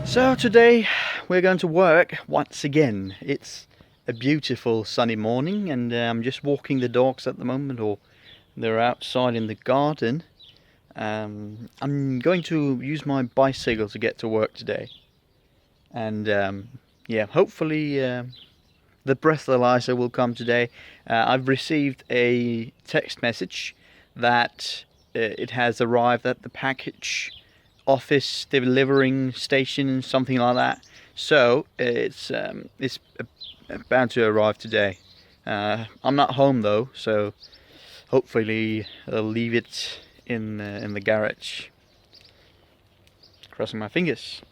So today we're going to work once again. It's a beautiful sunny morning and I'm just walking the dogs at the moment, or they're outside in the garden. I'm going to use my bicycle to get to work today. And yeah, hopefully the breathalyzer will come today. I've received a text message that it has arrived at the package office delivering station, something like that. So it's bound to arrive today. I'm not home though, so hopefully I'll leave it in the garage. Crossing my fingers.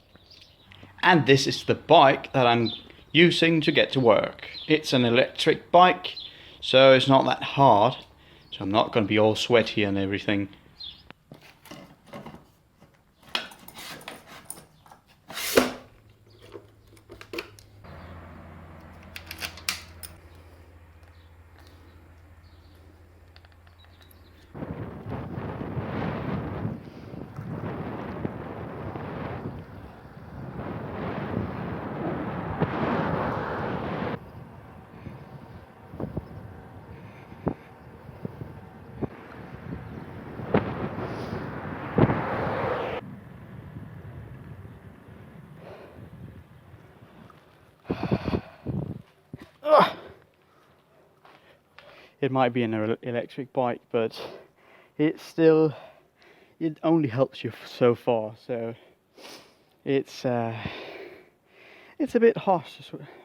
And this is the bike that I'm using to get to work. It's an electric bike, so it's not that hard. So I'm not going to be all sweaty and everything. It might be an electric bike, but it only helps you so far. So it's a bit harsh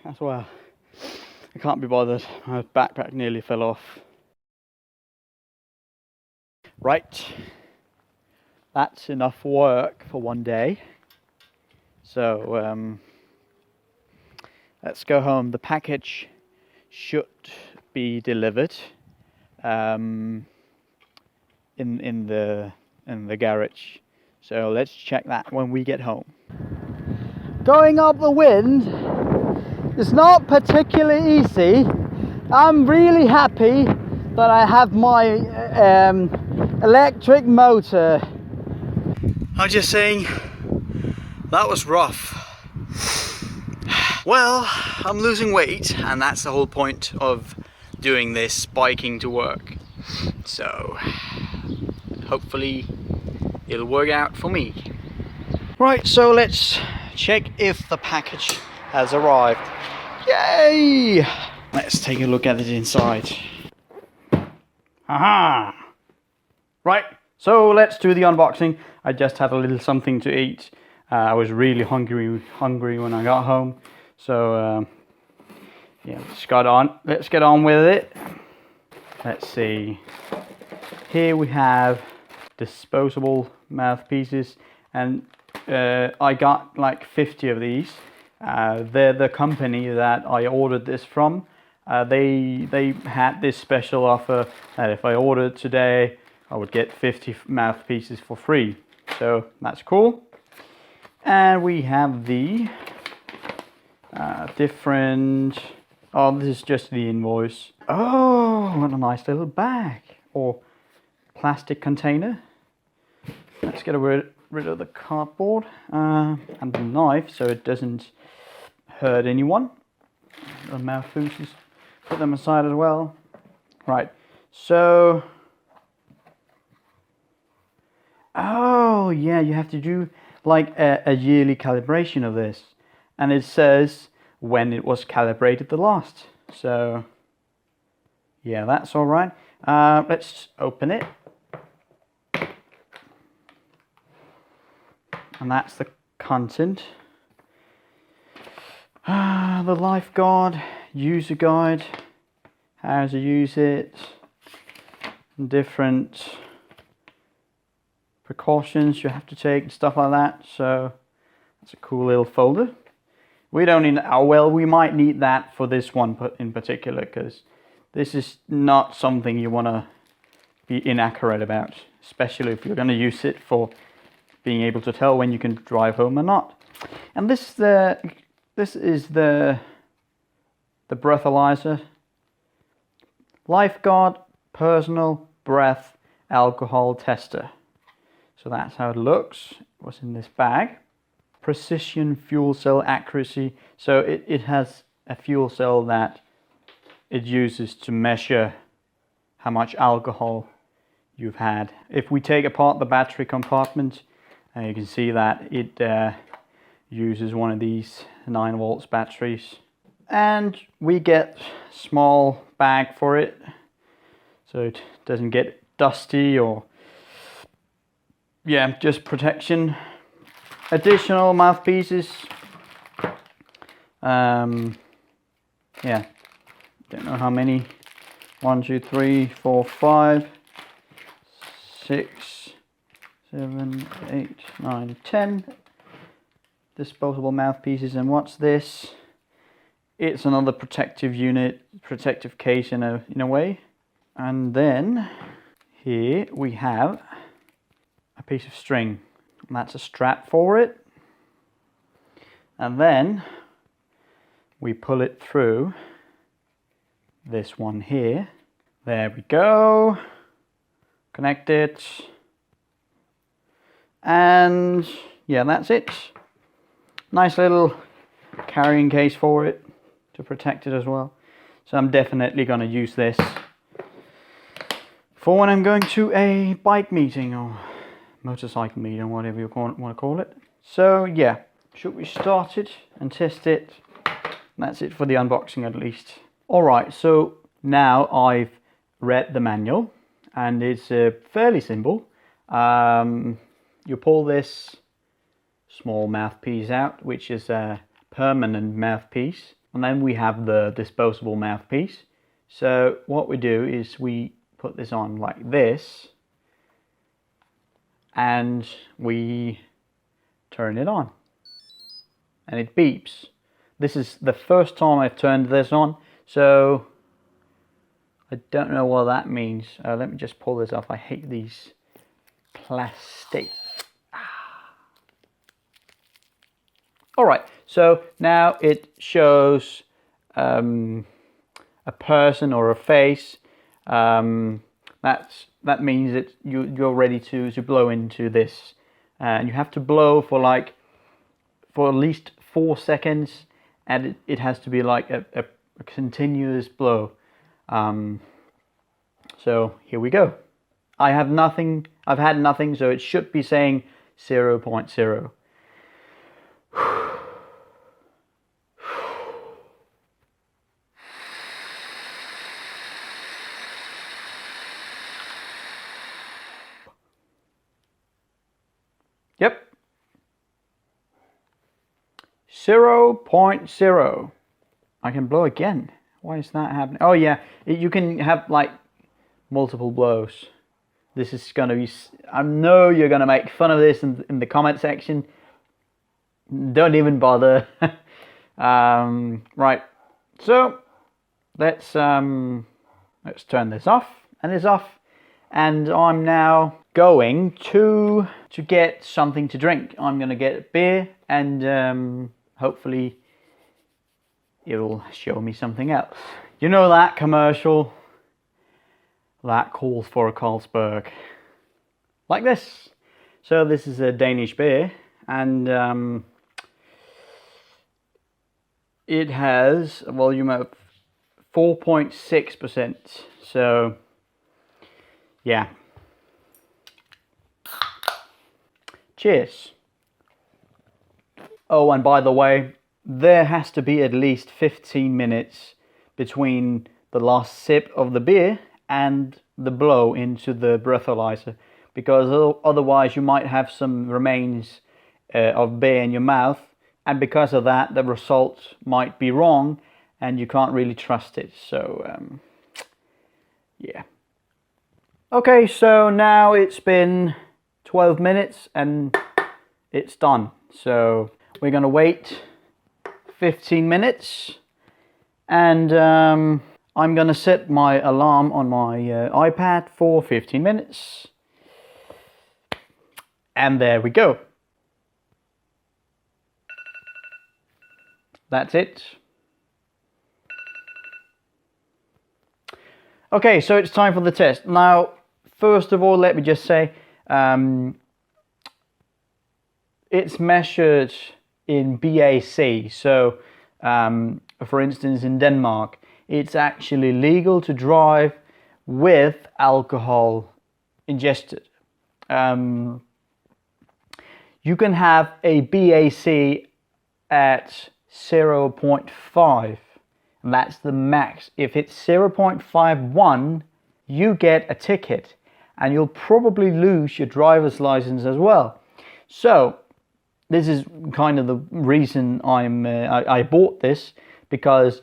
as well. I can't be bothered. My backpack nearly fell off. Right, that's enough work for one day. So let's go home. The package should be delivered in the garage. So let's check that when we get home. Going up the wind is not particularly easy. I'm really happy that I have my electric motor. I'm just saying, that was rough. Well, I'm losing weight, and that's the whole point of doing this biking to work. So hopefully it'll work out for me. Right, so let's check if the package has arrived. Yay! Let's take a look at it inside. Aha! Right, so let's do the unboxing. I just had a little something to eat. I was really hungry when I got home. So yeah, let's get on with it. Let's see. Here we have disposable mouthpieces, and I got like 50 of these. They're the company that I ordered this from. They had this special offer that if I ordered today, I would get 50 mouthpieces for free. So that's cool. And we have the different. Oh, this is just the invoice. Oh, what a nice little bag or plastic container. Let's get rid of the cardboard and the knife so it doesn't hurt anyone. The mouthpieces, put them aside as well. Right, so oh yeah, you have to do like a yearly calibration of this, and it says when it was calibrated the last. So yeah, that's all right. Let's open it, and that's the content. The Lifeguard user guide, how to use it, different precautions you have to take and stuff like that. So that's a cool little folder. We don't need, oh well, we might need that for this one in particular, because this is not something you want to be inaccurate about, especially if you're going to use it for being able to tell when you can drive home or not. And this is the breathalyzer, Lifeguard Personal Breath Alcohol Tester. So that's how it looks. It was in this bag. precision fuel cell accuracy. So it has a fuel cell that it uses to measure how much alcohol you've had. If we take apart the battery compartment, you can see that it uses one of these 9 volts batteries. And we get a small bag for it, so it doesn't get dusty or, yeah, just protection. Additional mouthpieces. Yeah, don't know how many. 1, 2, 3, 4, 5, 6, 7, 8, 9, 10 disposable mouthpieces. And what's this? It's another protective unit, protective case in a way. And then here we have a piece of string. And that's a strap for it. And then we pull it through this one here. There we go. Connect it. And yeah, that's it. Nice little carrying case for it to protect it as well. So I'm definitely going to use this for when I'm going to a bike meeting or motorcycle meeting, whatever you want to call it. So yeah, should we start it and test it? That's it for the unboxing at least. Alright, so now I've read the manual and it's fairly simple. You pull this small mouthpiece out, which is a permanent mouthpiece, and then we have the disposable mouthpiece. So what we do is we put this on like this and we turn it on and it beeps. This is the first time I've turned this on, so I don't know what that means. Let me just pull this off. I hate these plastic. Alright, so now it shows a person or a face. That means that you're ready to blow into this. And you have to blow for at least 4 seconds, and it has to be like a continuous blow. So here we go. I've had nothing, so it should be saying 0.0. Yep. 0.0. I can blow again. Why is that happening? Oh yeah, you can have like multiple blows. This is gonna be, I know you're gonna make fun of this in the comment section. Don't even bother. Right, so let's turn this off, and it's off, and I'm now going to get something to drink. I'm gonna get a beer, and hopefully it'll show me something else. You know that commercial that calls for a Carlsberg like this. So this is a Danish beer, and it has a volume of 4.6%. So yeah, cheers. Oh, and by the way, there has to be at least 15 minutes between the last sip of the beer and the blow into the breathalyzer, because otherwise you might have some remains of beer in your mouth, and because of that the result might be wrong and you can't really trust it. So yeah. Okay, so now it's been 12 minutes and it's done. So we're gonna wait 15 minutes, and I'm gonna set my alarm on my iPad for 15 minutes. And there we go. That's it. Okay, so it's time for the test. Now, first of all, let me just say, it's measured in BAC. So, for instance, in Denmark, it's actually legal to drive with alcohol ingested. You can have a BAC at 0.5, and that's the max. If it's 0.51, you get a ticket, and you'll probably lose your driver's license as well. So this is kind of the reason I bought this, because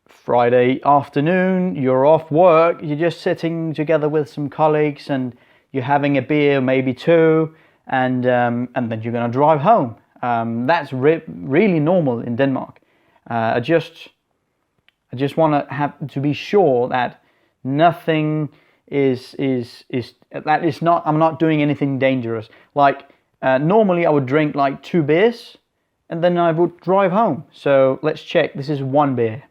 Friday afternoon, you're off work, you're just sitting together with some colleagues and you're having a beer, maybe two, and then you're going to drive home. That's really normal in Denmark. I just want to have to be sure that nothing I'm not doing anything dangerous. Like normally I would drink like 2 beers and then I would drive home. So let's check. This is 1 beer.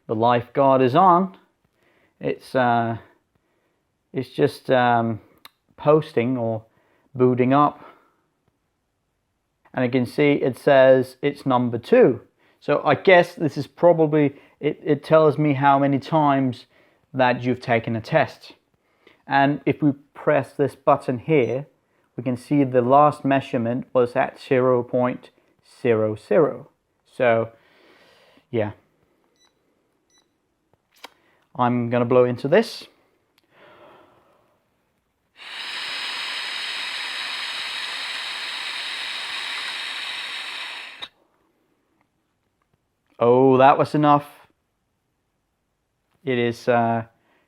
The Lifeguard is on. It's just posting or booting up, and you can see it says it's number 2. So I guess this is probably it tells me how many times that you've taken a test. And if we press this button here, we can see the last measurement was at 0.00. So yeah, I'm gonna blow into this. Oh, that was enough. It is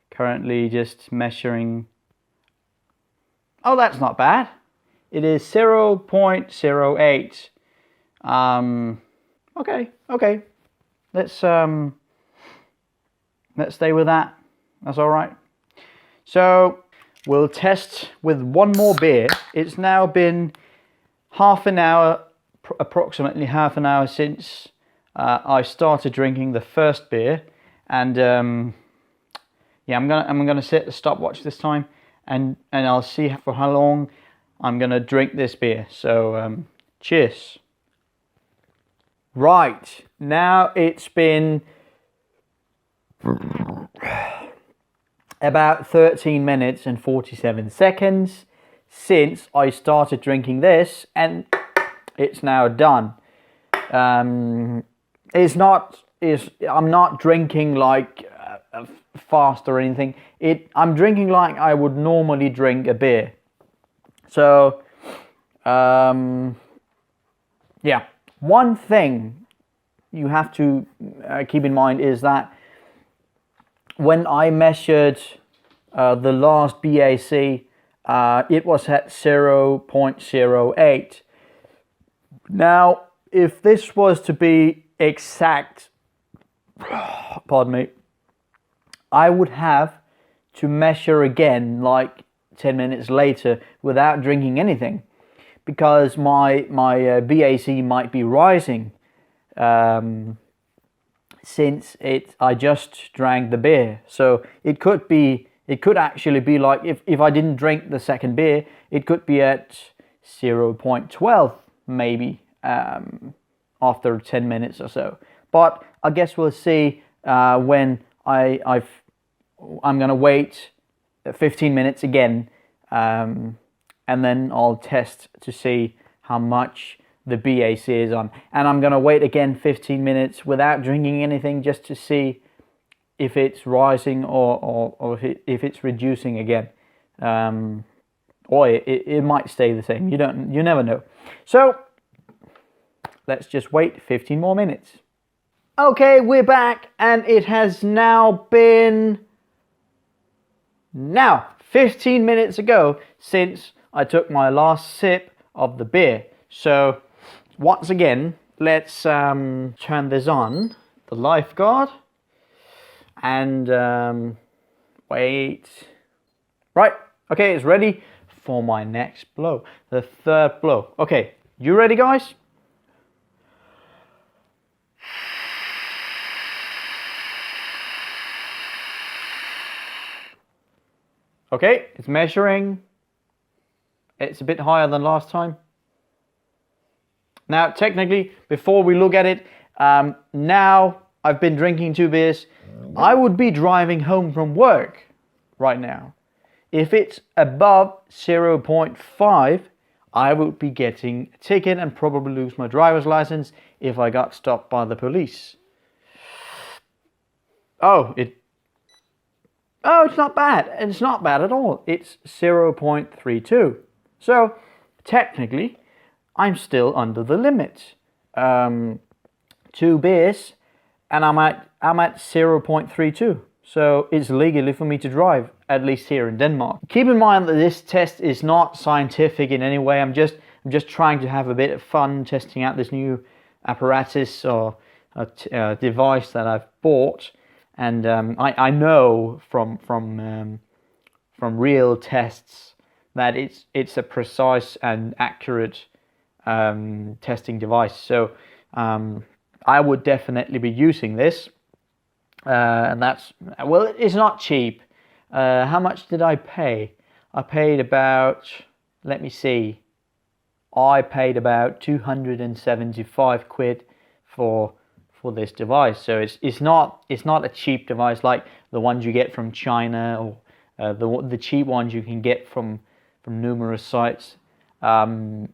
currently just measuring. Oh, that's not bad. It is 0.08. Okay. Let's stay with that. That's all right. So we'll test with 1 more beer. It's now been half an hour, approximately half an hour since I started drinking the first beer, and yeah, I'm gonna set the stopwatch this time, and I'll see for how long I'm gonna drink this beer. So cheers. Right, now it's been about 13 minutes and 47 seconds since I started drinking this, and it's now done. I'm not drinking like fast or anything. I'm drinking like I would normally drink a beer. So yeah, one thing you have to keep in mind is that when I measured the last BAC, it was at 0.08. Now, if this was to be exact, pardon me, I would have to measure again like 10 minutes later without drinking anything, because my BAC might be rising since I just drank the beer. So it could actually be like, if I didn't drink the second beer, it could be at 0.12 maybe after 10 minutes or so. But I guess we'll see when I'm gonna wait 15 minutes again, and then I'll test to see how much the BAC is on. And I'm gonna wait again 15 minutes without drinking anything, just to see if it's rising or if it's reducing again, or it might stay the same. You never know. So let's just wait 15 more minutes. Okay, we're back, and it has now been 15 minutes ago since I took my last sip of the beer. So once again, let's turn this on, the Lifeguard, and wait. Right, okay, it's ready for my next blow, the 3rd blow. Okay, you ready, guys? Okay, it's measuring. It's a bit higher than last time. Now, technically, before we look at it, now I've been drinking 2 beers. I would be driving home from work right now. If it's above 0.5, I would be getting a ticket and probably lose my driver's license if I got stopped by the police. Oh, it's not bad. It's not bad at all. It's 0.32. So, technically, I'm still under the limit. 2 beers, and I'm at 0.32. So it's legally for me to drive, at least here in Denmark. Keep in mind that this test is not scientific in any way. I'm just trying to have a bit of fun testing out this new apparatus or device that I've bought. And I know from real tests that it's a precise and accurate testing device. So I would definitely be using this. And that's, well, it's not cheap. How much did I pay? I paid about, let me see, I paid about 275 quid for this device. So it's not a cheap device like the ones you get from China or the cheap ones you can get from numerous sites. You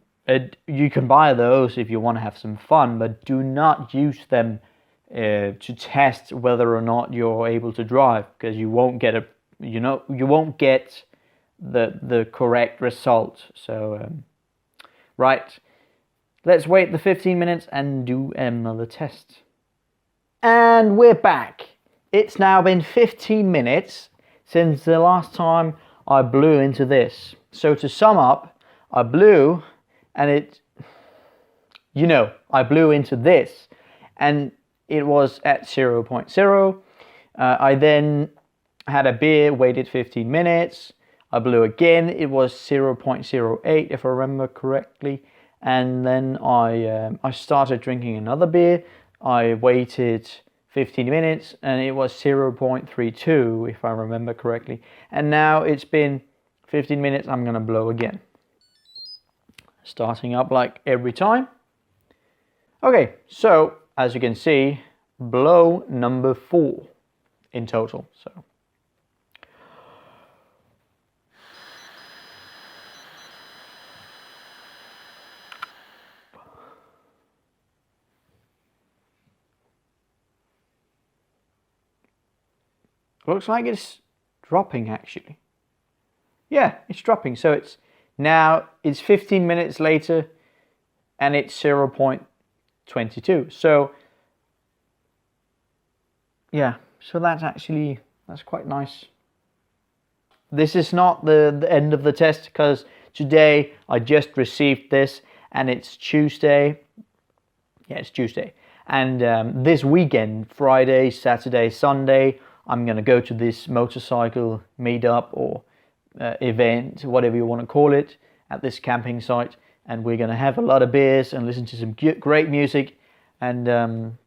can buy those if you want to have some fun, but do not use them to test whether or not you're able to drive, because you won't get the correct result. So right, let's wait the 15 minutes and do another test. And we're back. It's now been 15 minutes since the last time I blew into this. So to sum up, I blew and I blew into this and it was at 0.0. I then had a beer, waited 15 minutes. I blew again, it was 0.08 if I remember correctly. And then I started drinking another beer. I waited 15 minutes and it was 0.32 if I remember correctly. And now it's been 15 minutes, I'm gonna blow again. Starting up like every time. Okay, so as you can see, blow number 4 in total. So looks like it's dropping actually. Yeah, it's dropping. So it's 15 minutes later and it's 0.22. So yeah, so that's quite nice. This is not the end of the test, because today I just received this and it's Tuesday. Yeah, it's Tuesday. And this weekend, Friday, Saturday, Sunday, I'm going to go to this motorcycle meetup or event, whatever you want to call it, at this camping site. And we're going to have a lot of beers and listen to some great music. And I'm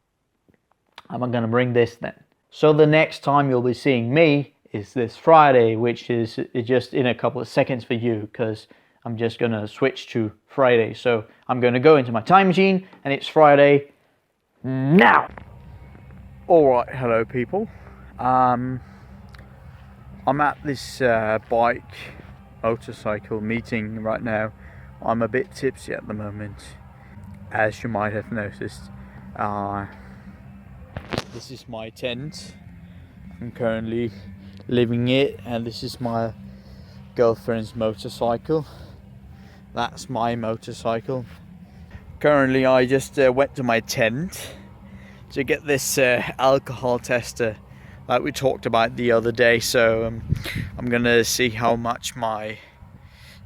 going to bring this then. So the next time you'll be seeing me is this Friday, which is just in a couple of seconds for you, because I'm just going to switch to Friday. So I'm going to go into my time machine and it's Friday now. All right, hello people. I'm at this motorcycle meeting right now. I'm a bit tipsy at the moment, as you might have noticed. This is my tent. I'm currently living it, and this is my girlfriend's motorcycle. That's my motorcycle. Currently I just went to my tent to get this alcohol tester like we talked about the other day. So I'm gonna see how much my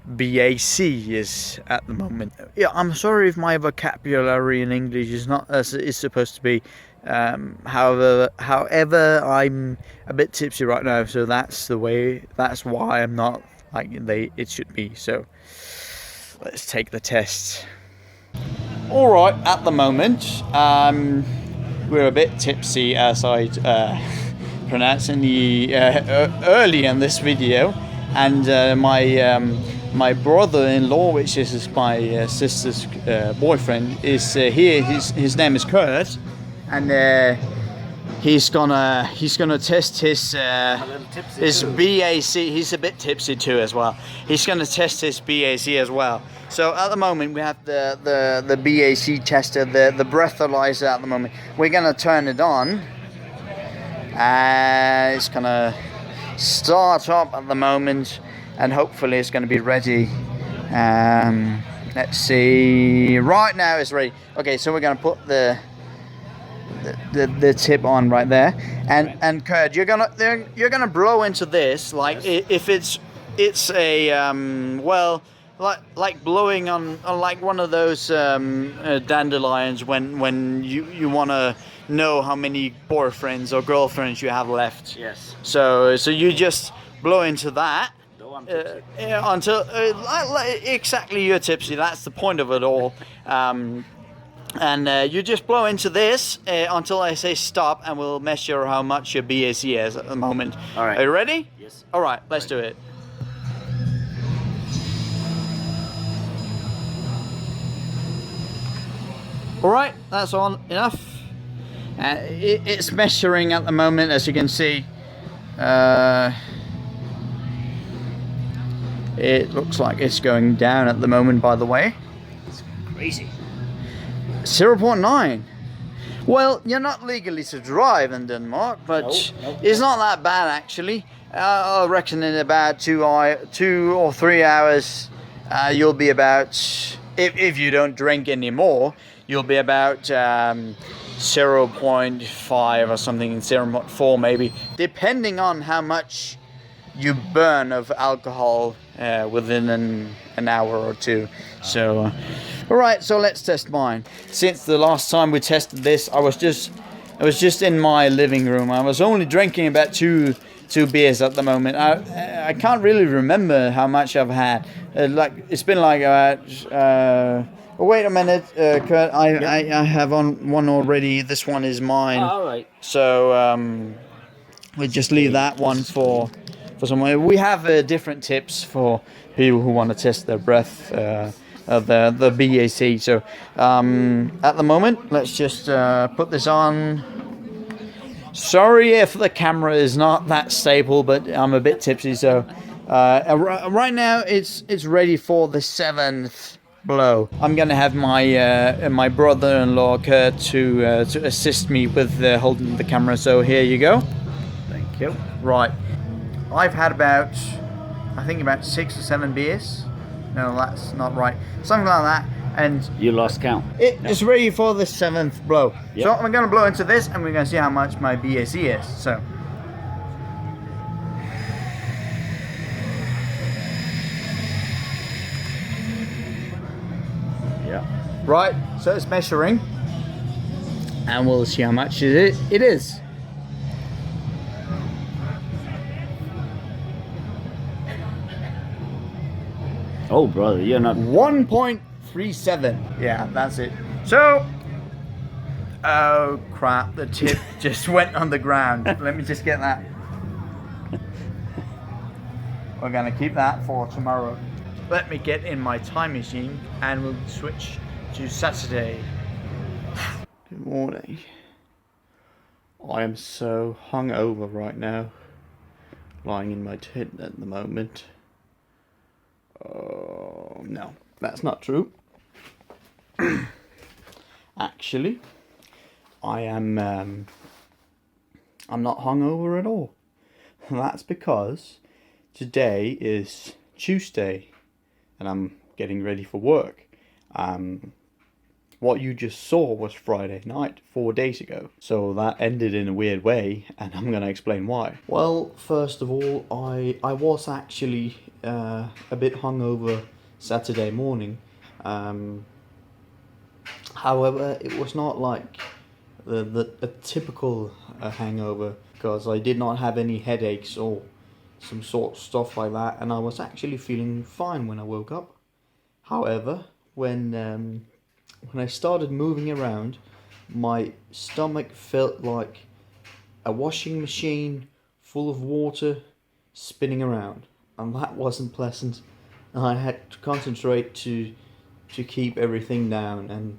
BAC is at the moment. Yeah, I'm sorry if my vocabulary in English is not as it's supposed to be. However, I'm a bit tipsy right now, so that's why I'm not like it should be. So let's take the test. All right, at the moment we're a bit tipsy, as I pronounced in the early in this video, and my brother-in-law, which is my sister's boyfriend, is here. His name is Kurt, and he's gonna test his BAC. He's a bit tipsy too as well. He's gonna test his BAC as well. So at the moment we have the BAC tester, the breathalyzer at the moment. We're gonna turn it on. It's gonna start up at the moment, and hopefully it's gonna be ready. Let's see. Right now it's ready. Okay, so we're gonna put the tip on right there, and Kurt, you're gonna blow into this like if it's a well, like blowing on like one of those dandelions when you want to know how many boyfriends or girlfriends you have left. Yes. So you just blow into that. Yeah, until exactly you're tipsy. That's the point of it all. And you just blow into this until I say stop, and we'll measure how much your BAC is at the moment. All right. Are you ready? Yes. All right, let's do it. All right, that's on enough. It's measuring at the moment, as you can see. It looks like it's going down at the moment, by the way. It's crazy. 0.9. Well, you're not legally to drive in Denmark, but Nope. it's not that bad actually. I reckon in about 2 or 3 hours, you'll be about, if you don't drink anymore, you'll be about 0.5 or something, 0.4 maybe, depending on how much you burn of alcohol within an hour or two. So all right, so let's test mine. Since the last time we tested this, I was just in my living room. I was only drinking about two beers at the moment. I can't really remember how much I've had. Like it's been like about oh, wait a minute, Kurt, I have one already. This one is mine. Oh, all right. So we just leave that one for someone. We have different tips for people who want to test their breath, the BAC. So at the moment, let's just put this on. Sorry if the camera is not that stable, but I'm a bit tipsy. So right now it's ready for the 7th blow. I'm gonna have my brother-in-law Kurt to assist me with holding the camera. So here you go. Thank you. Right. I've had about, I think about 6 or 7 beers. No, that's not right. Something like that. And You lost count. it's ready for the 7th blow. Yep. So I'm going to blow into this, and we're going to see how much my BAC is. So. Yeah. Right, so it's measuring. And we'll see how much it is. Oh, brother, you're not. 1.37. Yeah, that's it. So, oh crap, the tip just went on the ground. Let me just get that. We're gonna keep that for tomorrow. Let me get in my time machine and we'll switch to Saturday. Good morning. I am so hungover right now. Lying in my tent at the moment. No, that's not true. Actually, I'm not hungover at all. That's because today is Tuesday and I'm getting ready for work. What you just saw was Friday night 4 days ago. So that ended in a weird way, and I'm gonna explain why. Well, first of all, I was actually a bit hungover Saturday morning. However, it was not like a typical hangover, because I did not have any headaches or some sort of stuff like that, and I was actually feeling fine when I woke up. However, when I started moving around, my stomach felt like a washing machine full of water spinning around, and that wasn't pleasant I had to concentrate to keep everything down, and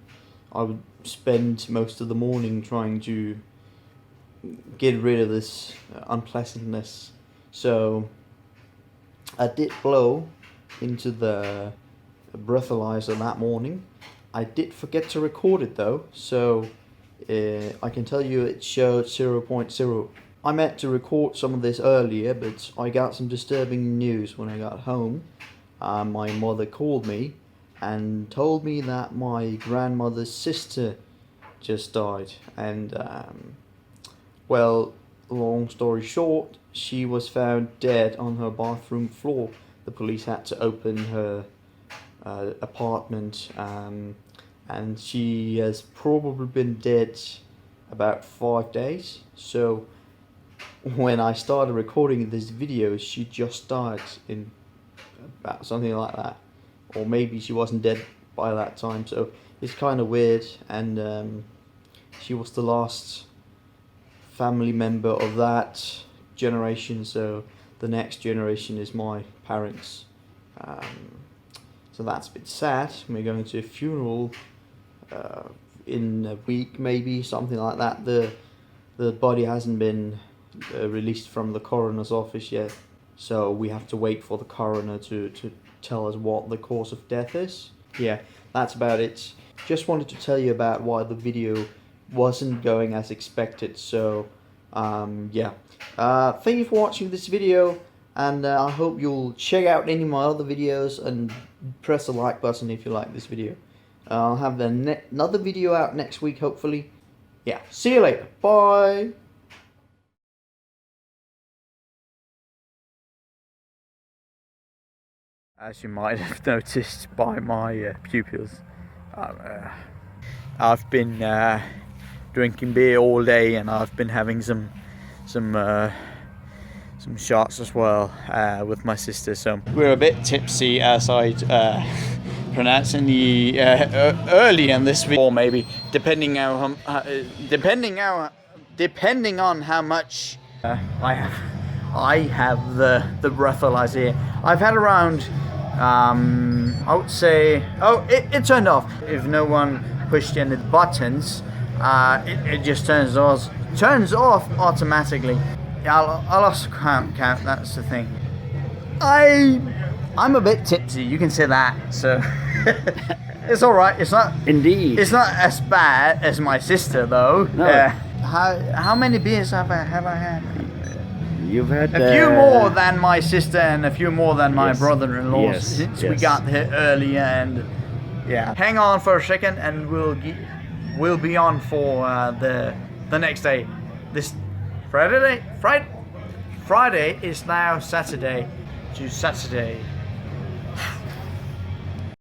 I would spend most of the morning trying to get rid of this unpleasantness. So I did blow into the breathalyzer that morning. I did forget to record it though, so I can tell you it showed 0.0. I meant to record some of this earlier, but I got some disturbing news when I got home. My mother called me and told me that my grandmother's sister just died, and well, long story short, she was found dead on her bathroom floor. The police had to open her apartment, and she has probably been dead about 5 days. So when I started recording this video, she just died in about something like that, or maybe she wasn't dead by that time. So it's kind of weird, and she was the last family member of that generation, so the next generation is my parents. So that's a bit sad. We're going to a funeral in a week, maybe, something like that. The body hasn't been released from the coroner's office yet, so we have to wait for the coroner to tell us what the cause of death is. Yeah, that's about it. Just wanted to tell you about why the video wasn't going as expected. So yeah, thank you for watching this video, and I hope you'll check out any of my other videos and press the like button if you like this video. I'll have another video out next week, hopefully. Yeah, see you later. Bye. As you might have noticed by my pupils, I've been drinking beer all day, and I've been having some shots as well with my sister. So we're a bit tipsy, as I'd pronouncing the early in this video, or maybe depending on how much I have the breathalyzer here. I've had around I would say, oh, it turned off. If no one pushed any buttons, it just turns off automatically. Yeah, I'll also count. That's the thing. I'm a bit tipsy. You can say that. So it's all right. It's not. Indeed. It's not as bad as my sister, though. No. How many beers have I had? You've had a few more than my sister, and a few more than my brother-in-law, Yes, since yes. we got here earlier. And yeah, hang on for a second, and we'll be on for the next day. This Friday is now Saturday to Saturday.